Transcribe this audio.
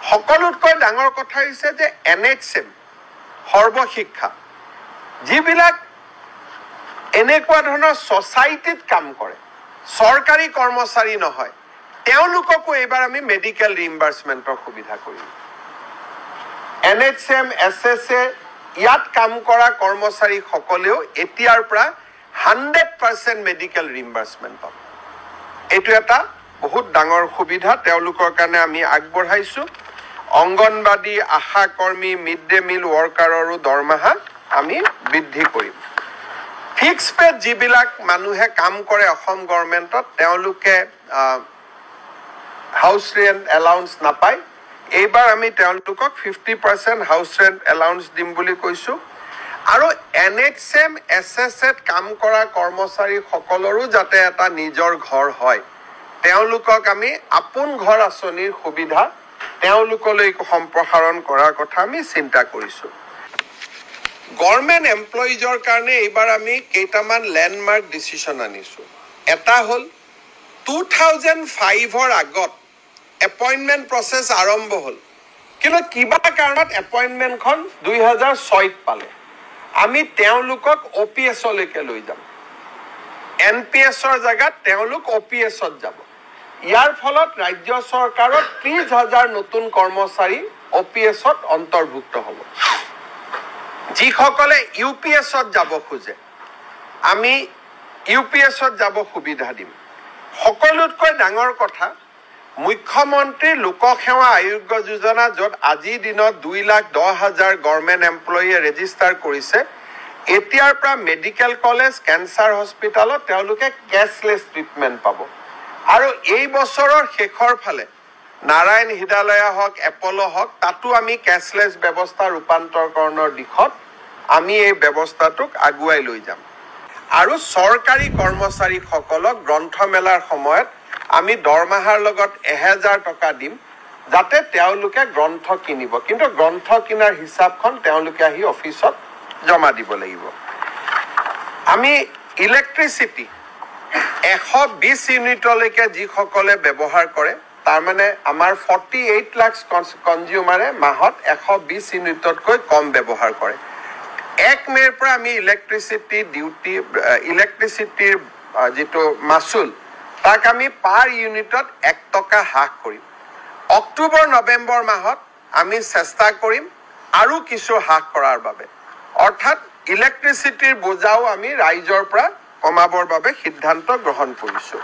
সকলোতকৈ ডাঙৰ কথা হৈছে যে NHM সৰ্বশিক্ষা যিবিলাক এনেকুৱা ধৰণৰ ছ'চাইটিত কাম কৰে চৰকাৰী কৰ্মচাৰী নহয় তেওঁলোককো এইবাৰ আমি মেডিকেল ৰিইম্বাৰ্সমেন্টৰ সুবিধা কৰিম NHM SSA ইয়াত কাম কৰা কৰ্মচাৰী সকলেও এতিয়াৰ পৰা 100% মেডিকেল ৰিইম্বাৰ্সমেন্ট পাব এটো এটা বহুত ডাঙৰ সুবিধা তেওঁলোকৰ কাৰণে আমি আগবঢ়াইছো অঙ্গনবাদী আশা কৰ্মী মিড ডে মিল ওয়াৰ্কাৰৰো দৰমহা আমি বৃদ্ধি কৰিম ফিক্স পে যিবিলাক মানুহে কাম কৰে অসম গভৰ্ণমেণ্টত তেওঁলোকে হাউস ৰেন্ট এলাউন্স নাপায় এইবাৰ আমি তেওঁলোকক 50% হাউস ৰেন্ট এলাউন্স দিম বুলি কৈছো আৰু NHM SSA কাম কৰা কৰ্মচাৰী সকলৰো যাতে এটা নিজৰ ঘৰ হয় তেওঁলোকক আমি আপোন ঘৰ আঁচনিৰ সুবিধা তেওঁলোকলৈ সম্প্ৰসাৰণ কৰাৰ কথা আমি চিন্তা কৰিছো গভৰ্ণমেণ্ট এমপ্লয়িজৰ কাৰণে এইবাৰ আমি কেইটামান ল্যান্ডমাৰ্ক ডিসিশন আনিছো এটা হল 2005ৰ আগত এপইন্টমেন্ট প্ৰসেস আৰম্ভ হল কিন্তু কিবা কাৰণত এপইন্টমেন্টখন 2006ত পালে আমি তেওঁলোকক OPS লৈকে লৈ যাম NPSৰ জায়গাত তেওঁলোক OPSত যাব ইয়াৰ ফলত ৰাজ্য চৰকাৰৰ 30,000 নতুন কৰ্মচাৰী OPSত অন্তৰ্ভুক্ত হ'ব যিসকলে UPSত যাব খোজে আমি UPSত যাব সুবিধা দিম সকলোতকৈ ডাঙৰ কথা মুখ্যমন্ত্ৰী লোকসেৱা আয়োগ যোজনা যত আজি দিনত 2,10,000 গভৰ্ণমেণ্ট এমপ্লয়িয়ে ৰেজিষ্টাৰ কৰিছে এতিয়াৰ পৰা মেডিকেল কলেজ ক্যান্সাৰ হস্পিটালত তেওঁলোকে ক্যাশলেস ট্ৰিটমেন্ট পাব আৰু এই বছৰৰ শেষৰ ফালে নাৰায়ণ হৃদয়ালয় হক এপলো হক তাতো আমি ক্যাশলেস ব্যৱস্থা ৰূপান্তৰকৰণৰ দিশত আমি এই ব্যৱস্থাটোক আগুৱাই লৈ যাম আৰু চৰকাৰী কৰ্মচাৰী সকলক গ্ৰন্থমেলাৰ সময়ত আমি দৰমহাৰ লগত 1000 টকা দিম যাতে তেওঁলোকে গ্ৰন্থ কিনিব কিন্তু গ্ৰন্থ কিনাৰ হিচাপখন তেওঁলোকে আহি অফিসত জমা দিব লাগিব আমি ইলেক্ট্ৰিসিটি 120 ইউনিটলৈকে যিসকলে ব্যৱহাৰ কৰে তাৰ মানে আমাৰ 48 লাখ কনজিউমাৰে মাহত 120 ইউনিটতকৈ কম ব্যৱহাৰ কৰে 1 মেৰ পৰা আমি ইলেক্ট্ৰিসিটিৰ যেটো মাসুল তাক আমি পাৰ ইউনিটত 1 টকা হ্ৰাস কৰিম অক্টোবৰ নৱেম্বৰ মাহত আমি চেষ্টা কৰিম আৰু কিছু হ্ৰাস কৰাৰ বাবে অৰ্থাৎ ইলেক্ট্ৰিসিটিৰ বোজাও আমি ৰাইজৰ পৰা কমাবৰ বাবে সিদ্ধান্ত গ্ৰহণ কৰিছো